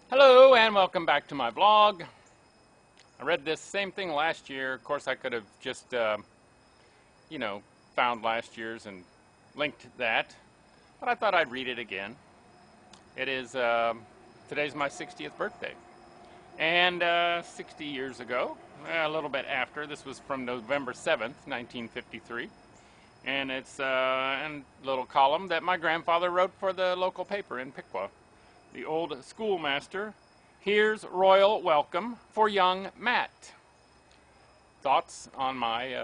Hello and welcome back to my blog. I read this same thing last year. Of course, I could have just, you know, found last year's and linked that, but I thought I'd read it again. It is, today's my 60th birthday. And 60 years ago, a little bit after, this was from November 7th, 1953. And it's a little column that my grandfather wrote for the local paper in Piqua. The old schoolmaster, here's royal welcome for young Matt. Thoughts on my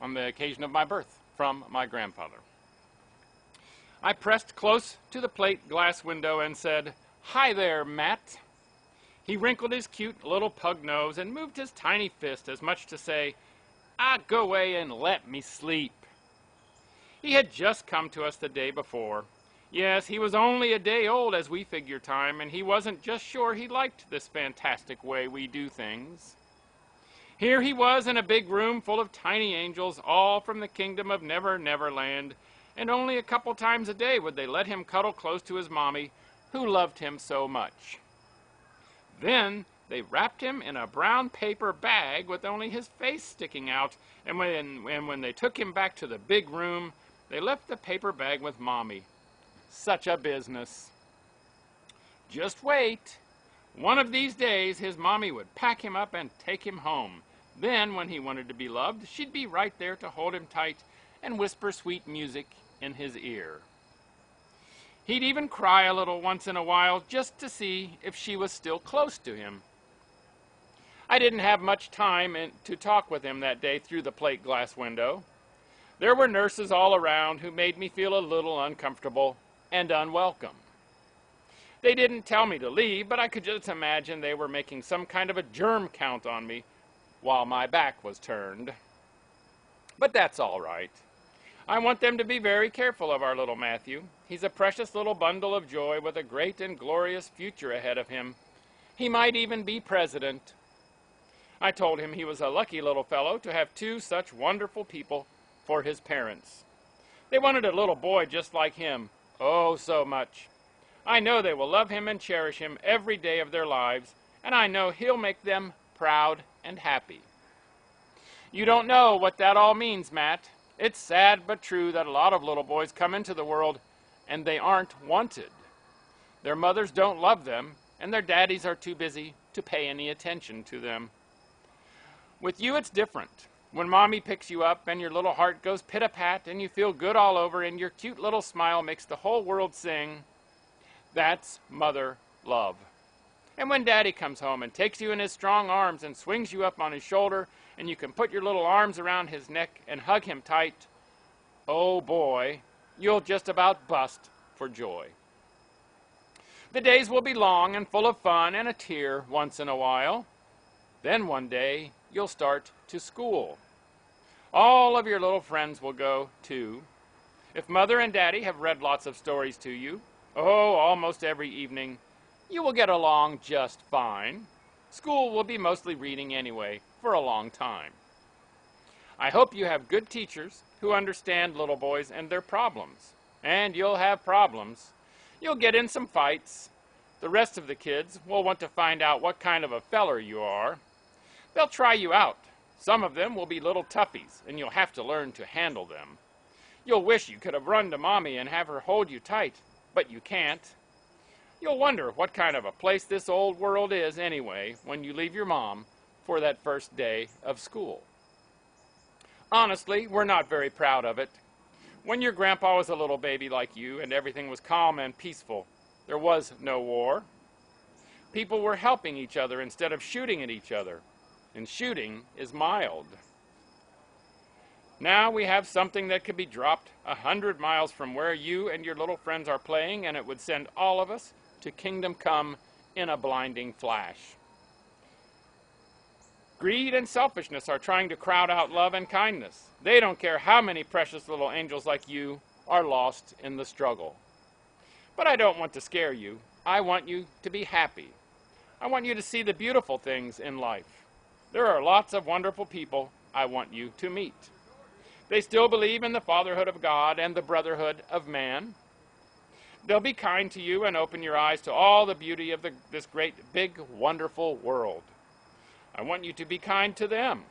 on the occasion of my birth from my grandfather. I pressed close to the plate glass window and said, "Hi there, Matt." He wrinkled his cute little pug nose and moved his tiny fist as much to say, "Ah, go away and let me sleep." He had just come to us the day before. Yes, he was only a day old as we figure time, and he wasn't just sure he liked this fantastic way we do things. Here he was in a big room full of tiny angels, all from the kingdom of Never Never Land, and only a couple times a day would they let him cuddle close to his mommy, who loved him so much. Then they wrapped him in a brown paper bag with only his face sticking out, and when they took him back to the big room, they left the paper bag with Mommy. Such a business. Just wait. One of these days, his mommy would pack him up and take him home. Then, when he wanted to be loved, she'd be right there to hold him tight and whisper sweet music in his ear. He'd even cry a little once in a while just to see if she was still close to him. I didn't have much time to talk with him that day through the plate glass window. There were nurses all around who made me feel a little uncomfortable and unwelcome. They didn't tell me to leave, but I could just imagine they were making some kind of a germ count on me while my back was turned. But that's all right. I want them to be very careful of our little Matthew. He's a precious little bundle of joy with a great and glorious future ahead of him. He might even be president. I told him he was a lucky little fellow to have two such wonderful people for his parents. They wanted a little boy just like him. Oh, so much. I know they will love him and cherish him every day of their lives, and I know he'll make them proud and happy. You don't know what that all means, Matt. It's sad but true that a lot of little boys come into the world and they aren't wanted. Their mothers don't love them, and their daddies are too busy to pay any attention to them. With you, it's different. When Mommy picks you up and your little heart goes pit-a-pat and you feel good all over and your cute little smile makes the whole world sing, that's mother love. And when Daddy comes home and takes you in his strong arms and swings you up on his shoulder and you can put your little arms around his neck and hug him tight, oh boy, you'll just about bust for joy. The days will be long and full of fun and a tear once in a while. Then one day, you'll start to school. All of your little friends will go, too. If Mother and Daddy have read lots of stories to you, almost every evening, you will get along just fine. School will be mostly reading anyway, for a long time. I hope you have good teachers who understand little boys and their problems. And you'll have problems. You'll get in some fights. The rest of the kids will want to find out what kind of a feller you are. They'll try you out. Some of them will be little toughies, and you'll have to learn to handle them. You'll wish you could have run to Mommy and have her hold you tight, but you can't. You'll wonder what kind of a place this old world is anyway when you leave your mom for that first day of school. Honestly, we're not very proud of it. When your grandpa was a little baby like you and everything was calm and peaceful, there was no war. People were helping each other instead of shooting at each other. And shooting is mild. Now we have something that could be dropped 100 miles from where you and your little friends are playing, and it would send all of us to kingdom come in a blinding flash. Greed and selfishness are trying to crowd out love and kindness. They don't care how many precious little angels like you are lost in the struggle. But I don't want to scare you. I want you to be happy. I want you to see the beautiful things in life. There are lots of wonderful people I want you to meet. They still believe in the fatherhood of God and the brotherhood of man. They'll be kind to you and open your eyes to all the beauty of this great, big, wonderful world. I want you to be kind to them.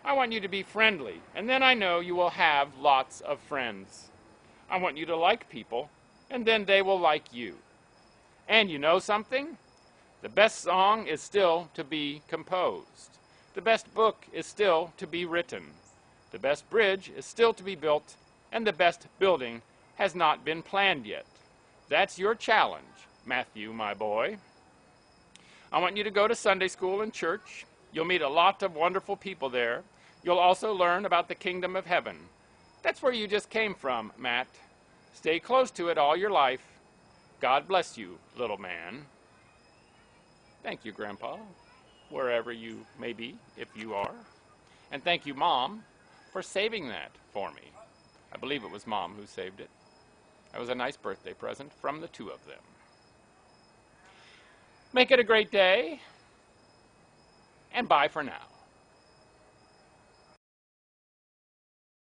I want you to be friendly, and then I know you will have lots of friends. I want you to like people, and then they will like you. And you know something? The best song is still to be composed. The best book is still to be written. The best bridge is still to be built, and the best building has not been planned yet. That's your challenge, Matthew, my boy. I want you to go to Sunday school and church. You'll meet a lot of wonderful people there. You'll also learn about the kingdom of heaven. That's where you just came from, Matt. Stay close to it all your life. God bless you, little man. Thank you, Grandpa, wherever you may be, if you are. And thank you, Mom, for saving that for me. I believe it was Mom who saved it. That was a nice birthday present from the two of them. Make it a great day, and bye for now.